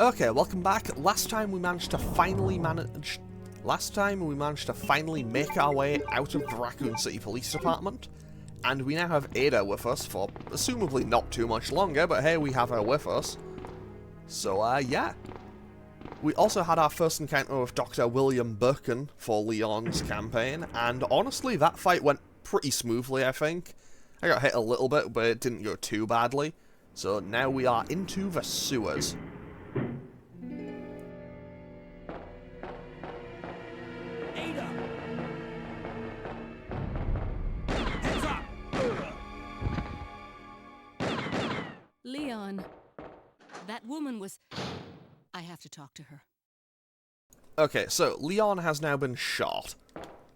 Okay, welcome back. Last time we managed to finally make our way out of the Raccoon City Police Department, and we now have Ada with us for assumably not too much longer, but hey, we have her with us. So, yeah. We also had our first encounter with Dr. William Birkin for Leon's campaign, and honestly, that fight went pretty smoothly, I think. I got hit a little bit, but it didn't go too badly. So now we are into the sewers. Ada! Heads up! Leon, that woman was... I have to talk to her. Okay, so Leon has now been shot,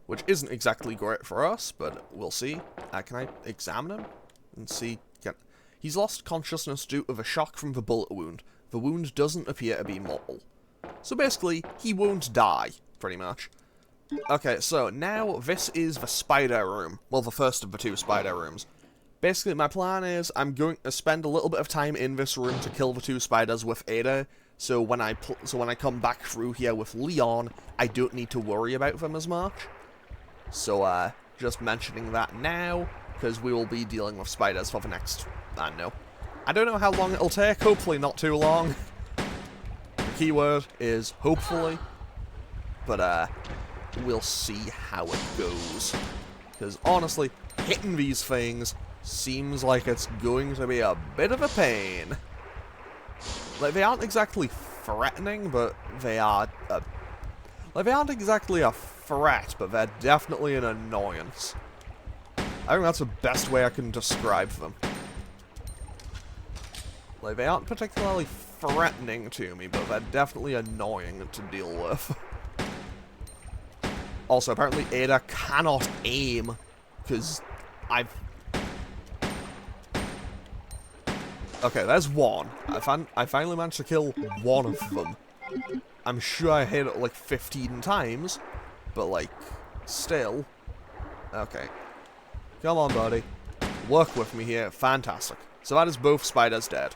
which isn't exactly great for us, but we'll see. Can I examine him and see? He's lost consciousness due to the shock from the bullet wound. The wound doesn't appear to be mortal. So basically, he won't die, pretty much. Okay, so now this is the spider room. Well, the first of the two spider rooms. Basically, my plan is I'm going to spend a little bit of time in this room to kill the two spiders with Ada. So when I come back through here with Leon, I don't need to worry about them as much. So, just mentioning that now, because we will be dealing with spiders for the next, I don't know how long it'll take, hopefully not too long. The keyword is hopefully, but, we'll see how it goes. Because honestly, hitting these things seems like it's going to be a bit of a pain. Like, they aren't exactly threatening, but they are, like, they aren't exactly a threat, but they're definitely an annoyance. I think that's the best way I can describe them. Like, they aren't particularly threatening to me, but they're definitely annoying to deal with. Also, apparently Ada cannot aim, because Okay, there's one. I finally managed to kill one of them. I'm sure I hit it like 15 times, but like, still. Okay. Come on, buddy. Work with me here. Fantastic. So that is both spiders dead.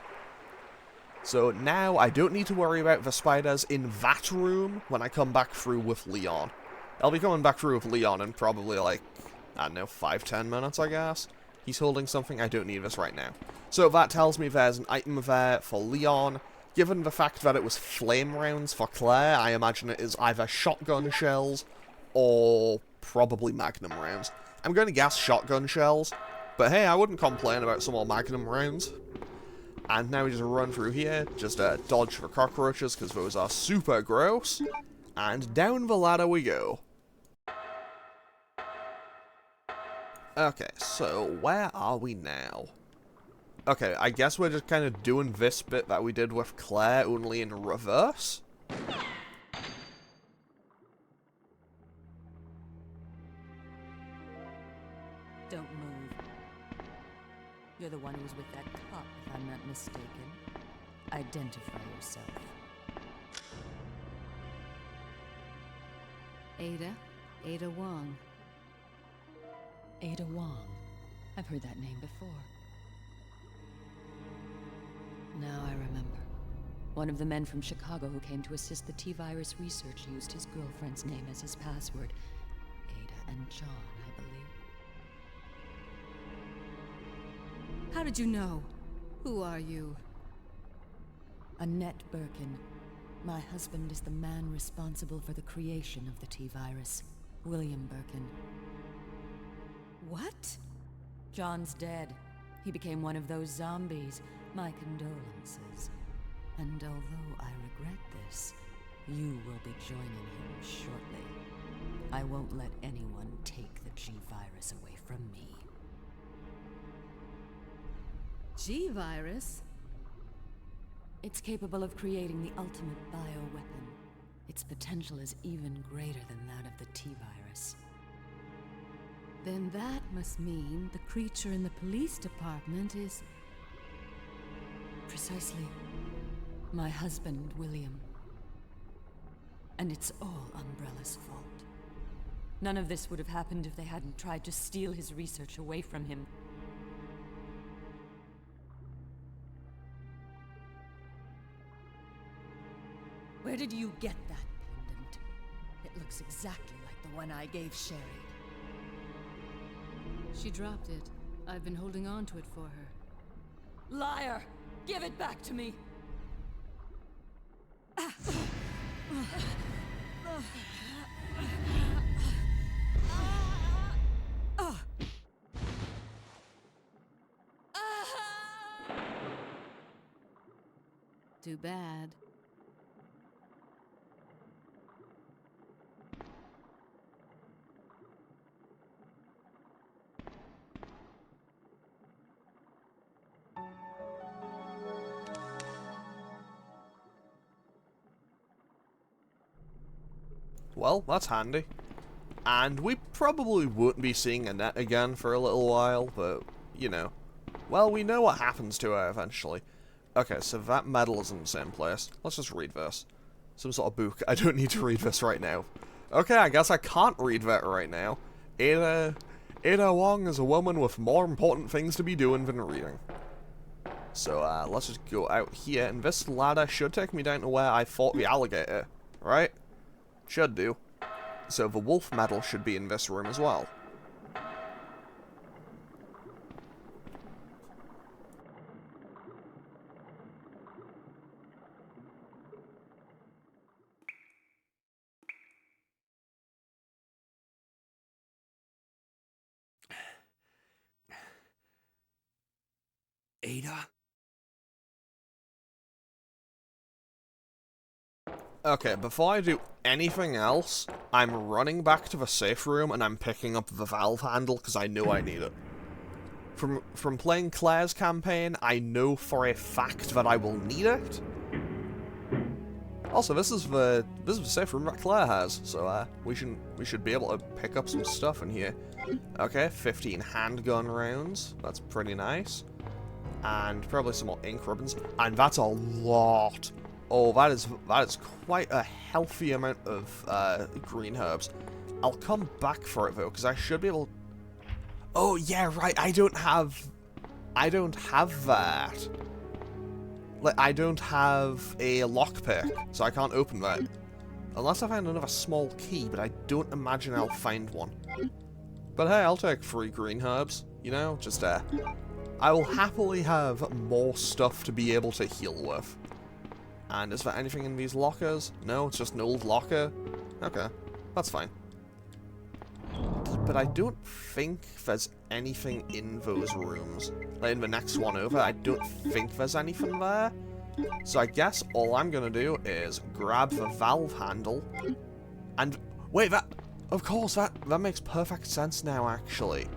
So now I don't need to worry about the spiders in that room when I come back through with Leon. I'll be coming back through with Leon in probably like, I don't know, 5-10 minutes, I guess. He's holding something. I don't need this right now. So that tells me there's an item there for Leon. Given the fact that it was flame rounds for Claire, I imagine it is either shotgun shells or probably magnum rounds. I'm going to guess shotgun shells, but hey, I wouldn't complain about some more magnum rounds. And now we just run through here, just dodge for cockroaches, because those are super gross. And down the ladder we go. Okay, so where are we now? Okay, I guess we're just kind of doing this bit that we did with Claire, only in reverse. Don't move. You're the one who was with that cop, if I'm not mistaken. Identify yourself. Ada Wong. Ada Wong. I've heard that name before. Now I remember. One of the men from Chicago who came to assist the T-virus research used his girlfriend's name as his password. Ada and John, I believe. How did you know? Who are you? Annette Birkin. My husband is the man responsible for the creation of the T-virus. William Birkin. What? John's dead. He became one of those zombies. My condolences. And although I regret this, you will be joining him shortly. I won't let anyone take the G-virus away from me. G-virus? It's capable of creating the ultimate bioweapon. Its potential is even greater than that of the T-virus. Then that must mean the creature in the police department is... precisely my husband, William. And it's all Umbrella's fault. None of this would have happened if they hadn't tried to steal his research away from him. Where did you get that pendant? It looks exactly like the one I gave Sherry. She dropped it. I've been holding on to it for her. Liar! Give it back to me! Too bad. Well, that's handy. And we probably won't be seeing Annette again for a little while, but, you know. Well, we know what happens to her eventually. Okay, so that medal is in the same place. Let's just read this. Some sort of book. I don't need to read this right now. Okay, I guess I can't read that right now. Ada Wong is a woman with more important things to be doing than reading. So, let's just go out here, and this ladder should take me down to where I fought the alligator, right? Should do. So the wolf medal should be in this room as well. Ada? Okay, before I do anything else, I'm running back to the safe room and I'm picking up the valve handle because I know I need it. From playing Claire's campaign, I know for a fact that I will need it. Also, this is the safe room that Claire has, so we should be able to pick up some stuff in here. Okay, 15 handgun rounds. That's pretty nice. And probably some more ink ribbons. And that's a lot. Oh, that is quite a healthy amount of green herbs. I'll come back for it though, because I should be able. Oh yeah, right. I don't have that. Like, I don't have a lockpick, so I can't open that. Unless I find another small key, but I don't imagine I'll find one. But hey, I'll take 3 green herbs. You know, just I will happily have more stuff to be able to heal with. And is there anything in these lockers? No, it's just an old locker. Okay, that's fine. But I don't think there's anything in those rooms. Like in the next one over, I don't think there's anything there. So I guess all I'm gonna do is grab the valve handle. And wait, of course, that makes perfect sense now, actually.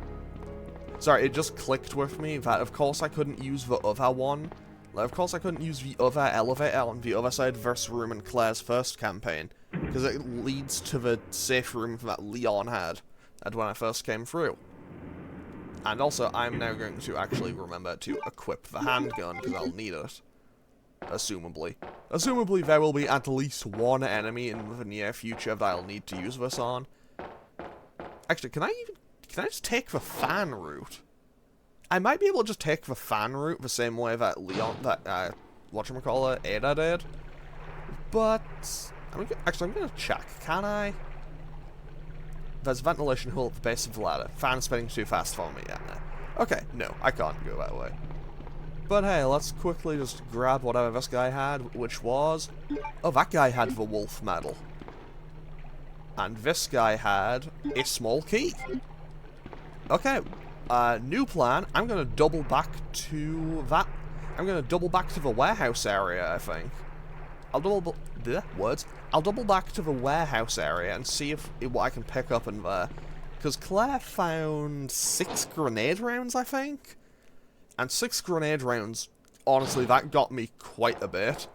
Sorry, it just clicked with me that of course I couldn't use the other one. Like, of course I couldn't use the other elevator on the other side of this room in Claire's first campaign. Because it leads to the safe room that Leon had when I first came through. And also, I'm now going to actually remember to equip the handgun, because I'll need it. Assumably. Assumably there will be at least one enemy in the near future that I'll need to use this on. Actually, can I just take the fan route? I might be able to just take the fan route the same way that whatchamacallit, Ada did. But, actually, I'm going to check. Can I? There's a ventilation hole at the base of the ladder. Fan spinning too fast for me. Yeah, no. Okay, no, I can't go that way. But hey, let's quickly just grab whatever this guy had, which was... Oh, that guy had the wolf medal. And this guy had a small key. Okay, new plan. I'm gonna double back to that. I'm gonna double back to the warehouse area, I think. I'll double back to the warehouse area and see what I can pick up in there. Because Claire found 6 grenade rounds, I think? And 6 grenade rounds, honestly, that got me quite a bit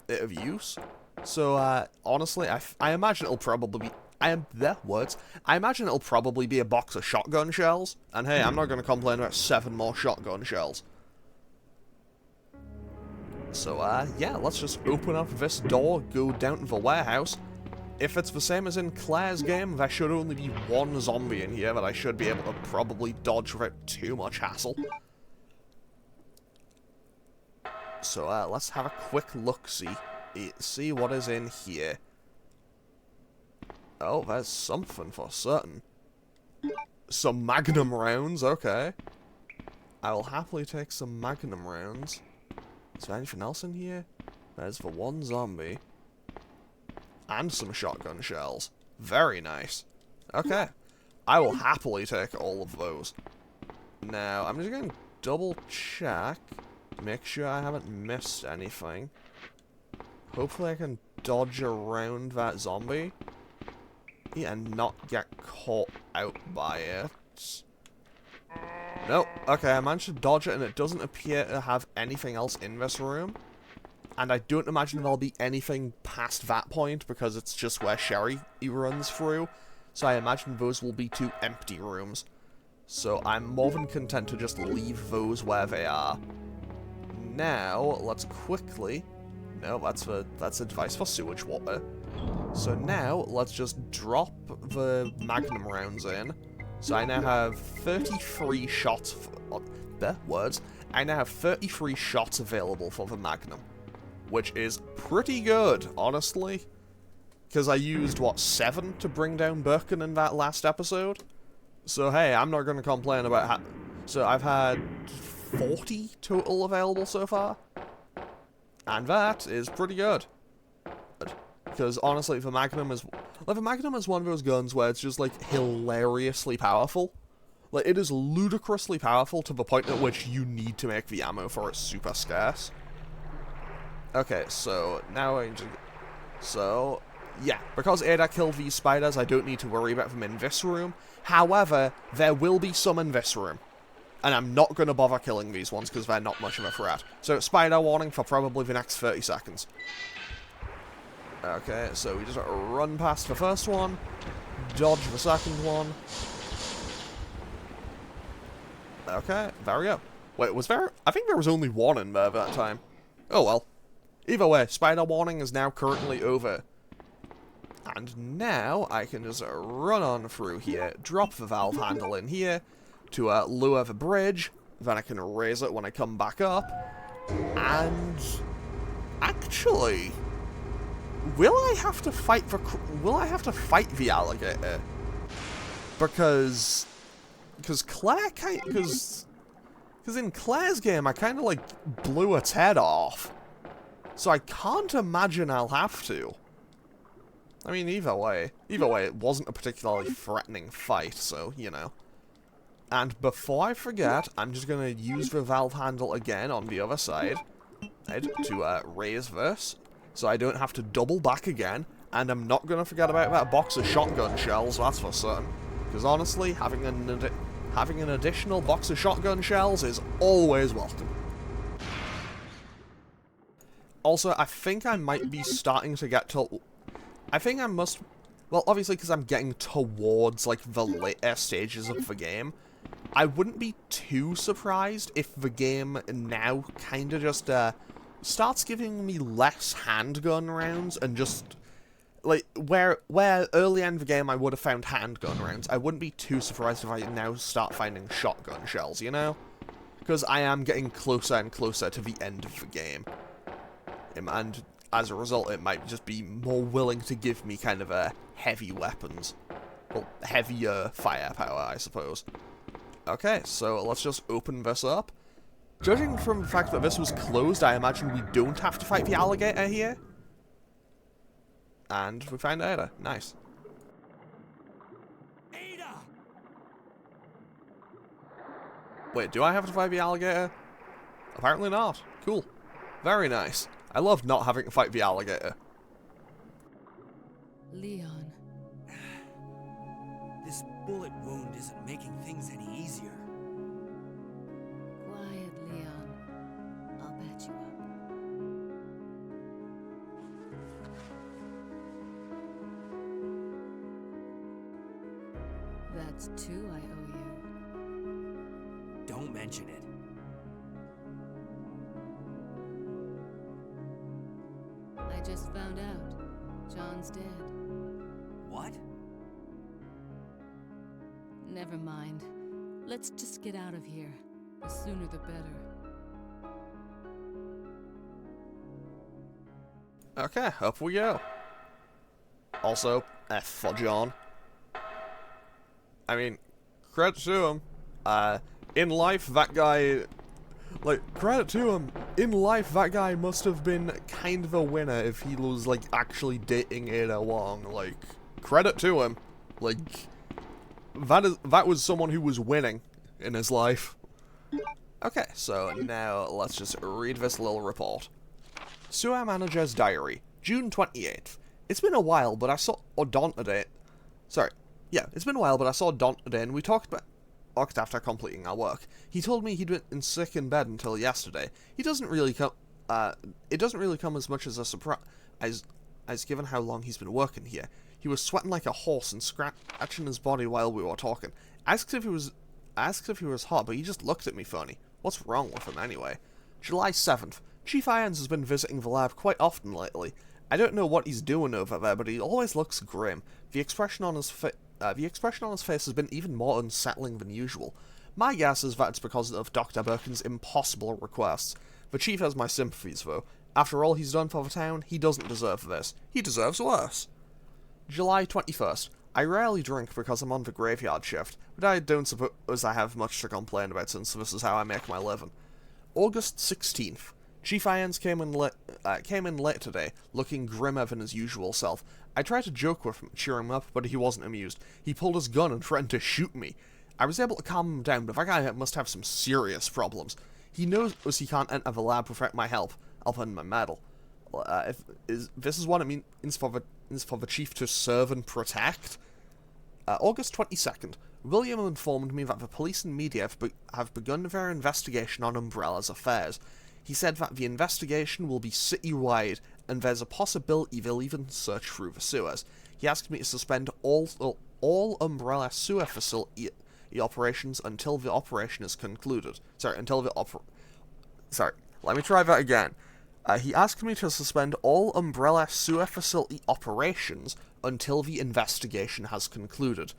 of use. So, honestly, I imagine it'll probably be... I imagine it'll probably be a box of shotgun shells. And hey, I'm not going to complain about 7 more shotgun shells. So, yeah, let's just open up this door, go down to the warehouse. If it's the same as in Claire's game, there should only be 1 zombie in here that I should be able to probably dodge without too much hassle. So, let's have a quick look-see. see what is in here. Oh, there's something for certain. Some magnum rounds, okay. I will happily take some magnum rounds. Is there anything else in here? There's the one zombie. And some shotgun shells. Very nice. Okay. I will happily take all of those. Now, I'm just going to double check. Make sure I haven't missed anything. Hopefully I can dodge around that zombie. Yeah, and not get caught out by it. Nope. Okay, I managed to dodge it, and it doesn't appear to have anything else in this room. And I don't imagine there'll be anything past that point, because it's just where Sherry runs through. So I imagine those will be 2 empty rooms. So I'm more than content to just leave those where they are. Now, let's quickly... No, that's a device for sewage water. So now, let's just drop the magnum rounds in. So I now have 33 shots... I now have 33 shots available for the magnum. Which is pretty good, honestly. Because I used, what, 7 to bring down Birkin in that last episode? So hey, I'm not going to complain about So I've had 40 total available so far. And that is pretty good. Because honestly, the Magnum is... Like, the Magnum is one of those guns where it's just, like, hilariously powerful. Like, it is ludicrously powerful to the point at which you need to make the ammo for it super scarce. Okay, so now I just... So, yeah, because Ada killed these spiders, I don't need to worry about them in this room. However, there will be some in this room. And I'm not going to bother killing these ones because they're not much of a threat. So, spider warning for probably the next 30 seconds. Okay, so we just run past the first one, dodge the second one. Okay, there we go. Wait, was there... I think there was only one in there that time. Oh well. Either way, spider warning is now currently over. And now I can just run on through here, drop the valve handle in here to lower the bridge. Then I can raise it when I come back up. And... Actually... Will I have to fight the alligator? Because Claire because in Claire's game I kind of like blew its head off. So I can't imagine I'll have to. I mean, either way, it wasn't a particularly threatening fight, so, you know. And before I forget, I'm just going to use the valve handle again on the other side to raise this, so I don't have to double back again, and I'm not going to forget about that box of shotgun shells, that's for certain. Because honestly, having an additional box of shotgun shells is always welcome. Also, I think I might be starting to get to... I think I must... Well, obviously, because I'm getting towards, like, the later stages of the game, I wouldn't be too surprised if the game now kind of just, starts giving me less handgun rounds and just... Like, where early in the game I would have found handgun rounds, I wouldn't be too surprised if I now start finding shotgun shells, you know? Because I am getting closer and closer to the end of the game. And as a result, it might just be more willing to give me kind of heavy weapons. Well, heavier firepower, I suppose. Okay, so let's just open this up. Judging from the fact that this was closed, I imagine we don't have to fight the alligator here. And we find Ada. Nice. Ada! Wait, do I have to fight the alligator? Apparently not. Cool. Very nice. I love not having to fight the alligator. Leon. This bullet wound isn't making things any easier. Quiet, Leon. I'll patch you up. That's 2 I owe you. Don't mention it. I just found out. John's dead. What? Never mind. Let's just get out of here. The sooner the better. Okay, up we go. Also, F for John. I mean, credit to him. In life, that guy... Like, credit to him. In life, that guy must have been kind of a winner if he was, like, actually dating Ada Wong. Like, credit to him. Like, that was someone who was winning in his life. Okay, so now let's just read this little report. Sewer Manager's Diary, June 28th. It's been a while, but I saw Don today. Sorry. Yeah, it's been a while, but I saw Don today, and we talked after completing our work. He told me he'd been sick in bed until yesterday. It doesn't really come as much as a surprise as given how long he's been working here. He was sweating like a horse and scratching his body while we were talking. Asked if he was hot, but he just looked at me funny. What's wrong with him anyway? July 7th. Chief Irons has been visiting the lab quite often lately. I don't know what he's doing over there, but he always looks grim. The expression on his face has been even more unsettling than usual. My guess is that it's because of Dr. Birkin's impossible requests. The chief has my sympathies, though. After all he's done for the town, he doesn't deserve this. He deserves worse. July 21st. I rarely drink because I'm on the graveyard shift, but I don't suppose I have much to complain about since this is how I make my living. August 16th. Chief Irons came in late today, looking grimmer than his usual self. I tried to joke with him, cheer him up, but he wasn't amused. He pulled his gun and threatened to shoot me. I was able to calm him down, but that guy must have some serious problems. He knows he can't enter the lab without my help. I'll put in my medal. This is what it means for the chief to serve and protect. August 22nd. William informed me that the police and media have begun their investigation on Umbrella's affairs. He said that the investigation will be city-wide, and there's a possibility they'll even search through the sewers. He asked me to suspend all Umbrella sewer facility operations until the operation is concluded. Sorry, let me try that again. He asked me to suspend all Umbrella sewer facility operations until the investigation has concluded.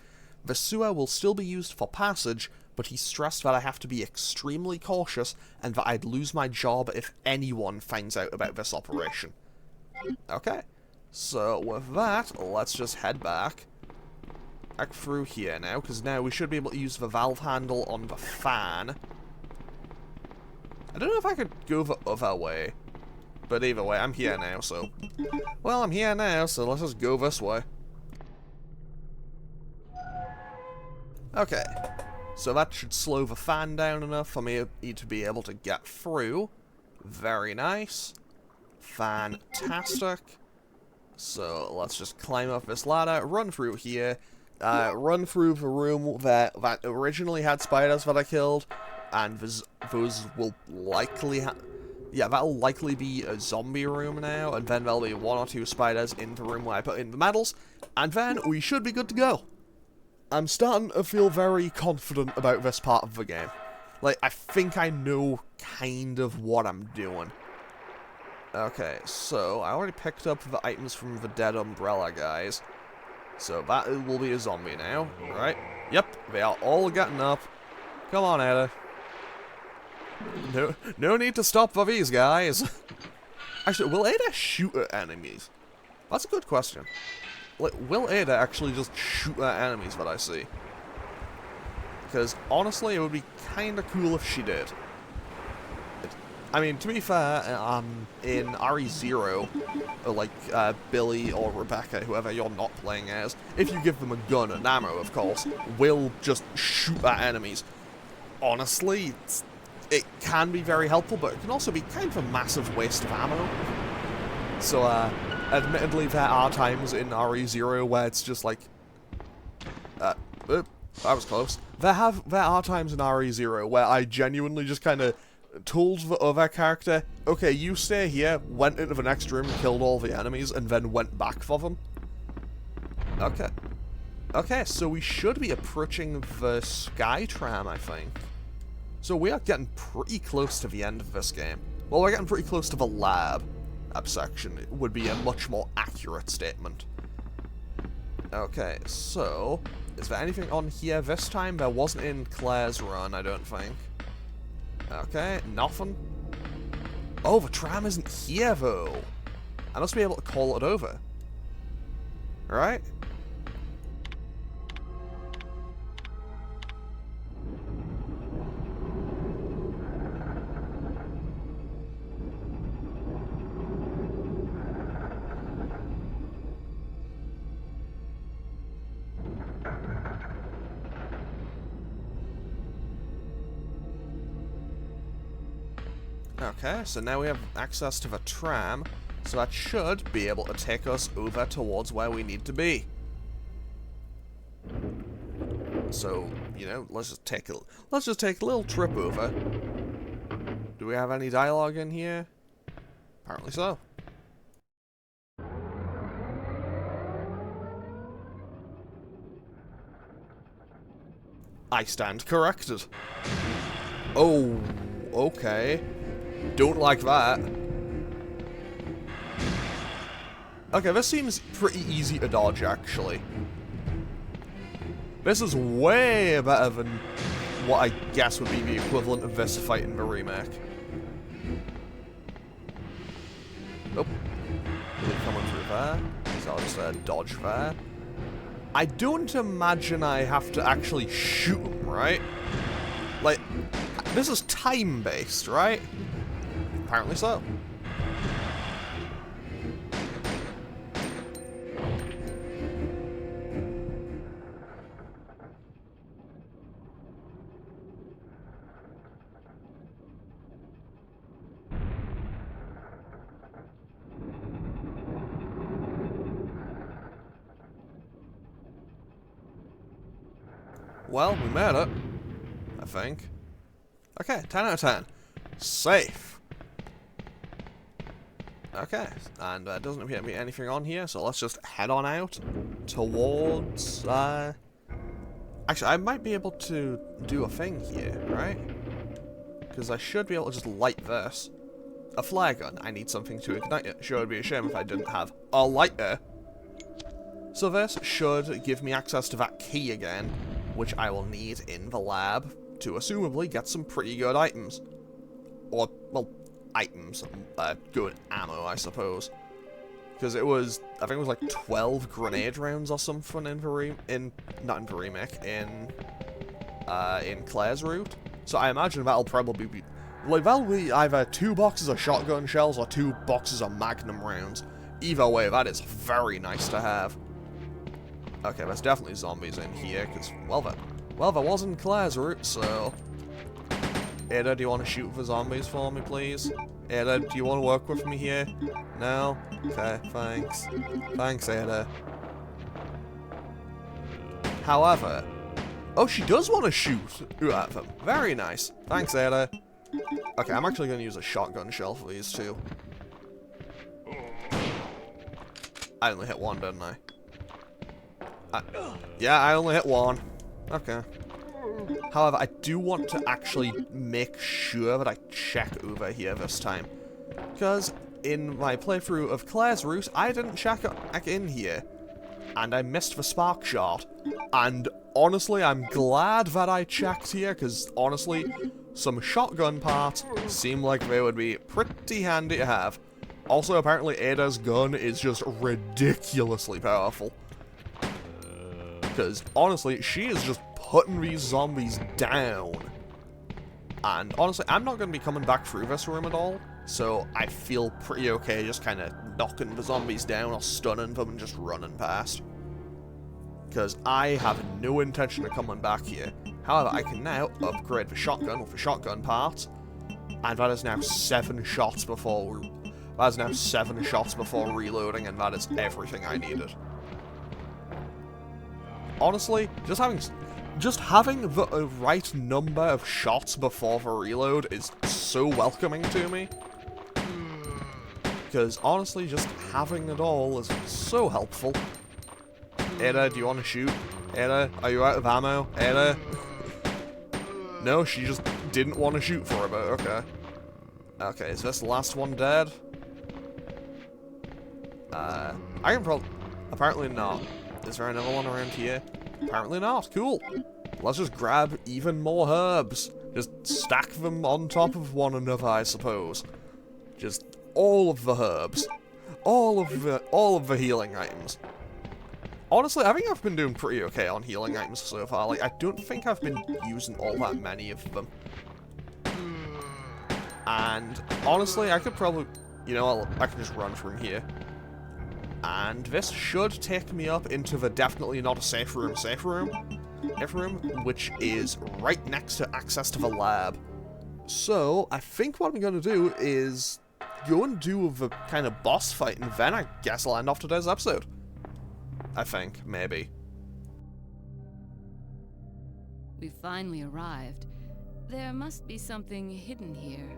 The sewer will still be used for passage, but he stressed that I have to be extremely cautious and that I'd lose my job if anyone finds out about this operation. Okay, so with that, let's just head back through here now, because now we should be able to use the valve handle on the fan. I don't know if I could go the other way, but either way, I'm here now, so... Well, I'm here now, so let's just go this way. Okay. So that should slow the fan down enough for me to be able to get through. Very nice. Fantastic. So let's just climb up this ladder, run through here, run through the room that originally had spiders that I killed, and those will likely that'll likely be a zombie room now, and then there'll be 1 or 2 spiders in the room where I put in the medals, and then we should be good to go. I'm starting to feel very confident about this part of the game. Like, I think I know kind of what I'm doing. Okay, so I already picked up the items from the dead umbrella guys. So that will be a zombie now, right? Yep, they are all getting up. Come on, Ada. No need to stop for these guys. Actually, will Ada shoot at enemies? That's a good question. Like, will Ada actually just shoot at enemies that I see? Because, honestly, it would be kind of cool if she did. I mean, to be fair, in RE0, or like Billy or Rebecca, whoever you're not playing as, if you give them a gun and ammo, of course, will just shoot at enemies. Honestly, it can be very helpful, but it can also be kind of a massive waste of ammo. So, admittedly, there are times in RE0 where it's just like... that was close. There are times in RE0 where I genuinely just kind of told the other character, okay, you stay here, went into the next room, killed all the enemies, and then went back for them. Okay. Okay, so we should be approaching the Sky Tram, I think. So we are getting pretty close to the end of this game. Well, we're getting pretty close to the lab section. It would be a much more accurate statement. Okay, so... is there anything on here this time? There wasn't in Claire's run, I don't think. Okay, nothing. Oh, the tram isn't here, though. I must be able to call it over. Right? Okay, so now we have access to the tram, so that should be able to take us over towards where we need to be. So, you know, let's just take a little trip over. Do we have any dialogue in here? Apparently so. I stand corrected. Oh, okay. Don't like that. Okay, this seems pretty easy to dodge, actually. This is way better than what I guess would be the equivalent of this fight in the remake. Nope. Really coming through there. So I'll just dodge there. I don't imagine I have to actually shoot him, right? Like, this is time-based, right? Apparently so. Well, we made it, I think. Okay, 10 out of 10. Safe. Okay, and there doesn't appear to be anything on here, so let's just head on out towards, Actually, I might be able to do a thing here, right? Because I should be able to just light this. A flare gun. I need something to ignite it. Sure, it'd be a shame if I didn't have a lighter. So this should give me access to that key again, which I will need in the lab to assumably get some pretty good items. Or, well, items. Good ammo, I suppose. Because it was, I think it was like 12 grenade rounds or something in the not in the remake, in Claire's route. So I imagine that'll probably be, like, that'll be either 2 boxes of shotgun shells or 2 boxes of magnum rounds. Either way, that is very nice to have. Okay, there's definitely zombies in here, because, well, there wasn't Claire's route, so... Ada, do you want to shoot for zombies for me, please? Ada, do you want to work with me here? No? Okay, thanks. Thanks, Ada. However... Oh, she does want to shoot at them. Very nice. Thanks, Ada. Okay, I'm actually going to use a shotgun shell for these two. I only hit one, didn't I? Yeah, I only hit one. Okay. However, I do want to actually make sure that I check over here this time. Because in my playthrough of Claire's route, I didn't check back in here. And I missed the spark shot. And honestly, I'm glad that I checked here, because honestly, some shotgun parts seem like they would be pretty handy to have. Also, apparently Ada's gun is just ridiculously powerful. Because, honestly, she is just putting these zombies down. And, honestly, I'm not going to be coming back through this room at all. So, I feel pretty okay just kind of knocking the zombies down or stunning them and just running past. Because I have no intention of coming back here. However, I can now upgrade the shotgun with the shotgun parts. And that is now 7 shots before... That is now 7 shots before reloading, and that is everything I needed. Honestly, just having the right number of shots before the reload is so welcoming to me. Because honestly, just having it all is so helpful. Ada, do you want to shoot? Ada, are you out of ammo? Ada? No, she just didn't want to shoot for a bit, okay. Okay, is this the last one dead? I can probably... Apparently not. Is there another one around here? Apparently not. Cool. Let's just grab even more herbs. Just stack them on top of one another, I suppose. Just all of the herbs. all of the healing items. Honestly, I think I've been doing pretty okay on healing items so far. Like, I don't think I've been using all that many of them. And honestly, I could probably, you know, I can just run from here. And this should take me up into the definitely not a safe room, which is right next to access to the lab. So, I think what I'm going to do is go and do the kind of boss fight, and then I guess I'll end off today's episode. I think, maybe. We finally arrived. There must be something hidden here.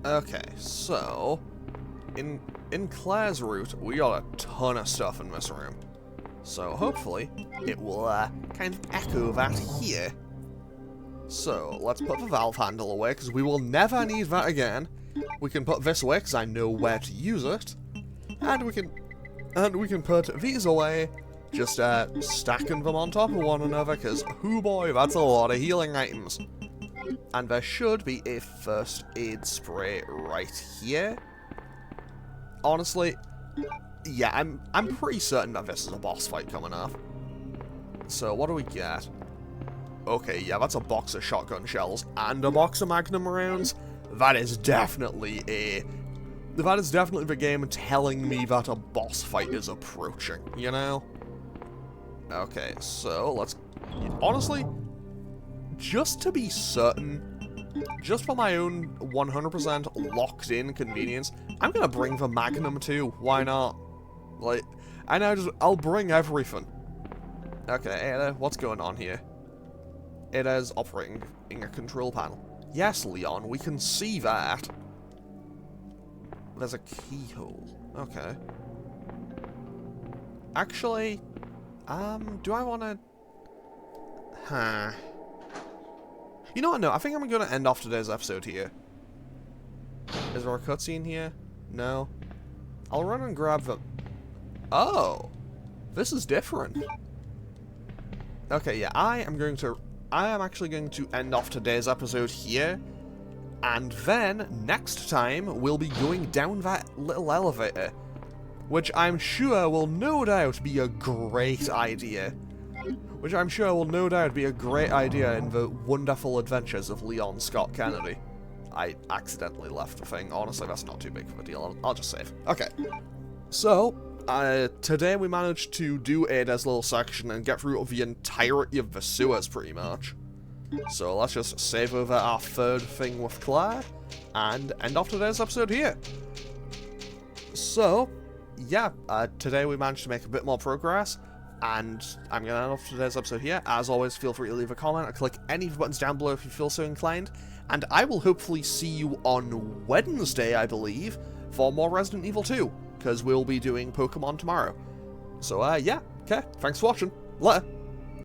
Okay, so in Claire's route, we got a ton of stuff in this room. So hopefully it will kind of echo that here. So let's put the valve handle away because we will never need that again. We can put this away because I know where to use it, and we can put these away, just stacking them on top of one another because, oh boy, that's a lot of healing items. And there should be a first aid spray right here. Honestly, yeah, I'm pretty certain that this is a boss fight coming up. So what do we get? Okay, yeah, that's a box of shotgun shells and a box of magnum rounds. That is definitely the game telling me that a boss fight is approaching, you know? Okay, so let's, honestly, just to be certain, just for my own 100% locked-in convenience, I'm gonna bring the Magnum too. Why not? Like, I'll bring everything. Okay, Ada, what's going on here? Ada's operating in a control panel. Yes, Leon, we can see that. There's a keyhole. Okay. Actually, do I wanna... Huh. You know what, no, I think I'm gonna end off today's episode here. Is there a cutscene here? No. I'll run and grab them. Oh! This is different. Okay, yeah, I am actually going to end off today's episode here. And then, next time, we'll be going down that little elevator. Which I'm sure will no doubt be a great idea. In the wonderful adventures of Leon Scott Kennedy. I accidentally left the thing. Honestly, that's not too big of a deal. I'll just save. Okay. So, today we managed to do Ada's little section and get through the entirety of the sewers, pretty much. So let's just save over our third thing with Claire, and end off today's episode here. So, yeah, today we managed to make a bit more progress, and I'm going to end off today's episode here. As always, feel free to leave a comment or click any of the buttons down below if you feel so inclined, and I will hopefully see you on Wednesday, I believe, for more Resident Evil 2, because we'll be doing Pokemon tomorrow. So, yeah, okay, thanks for watching. Later.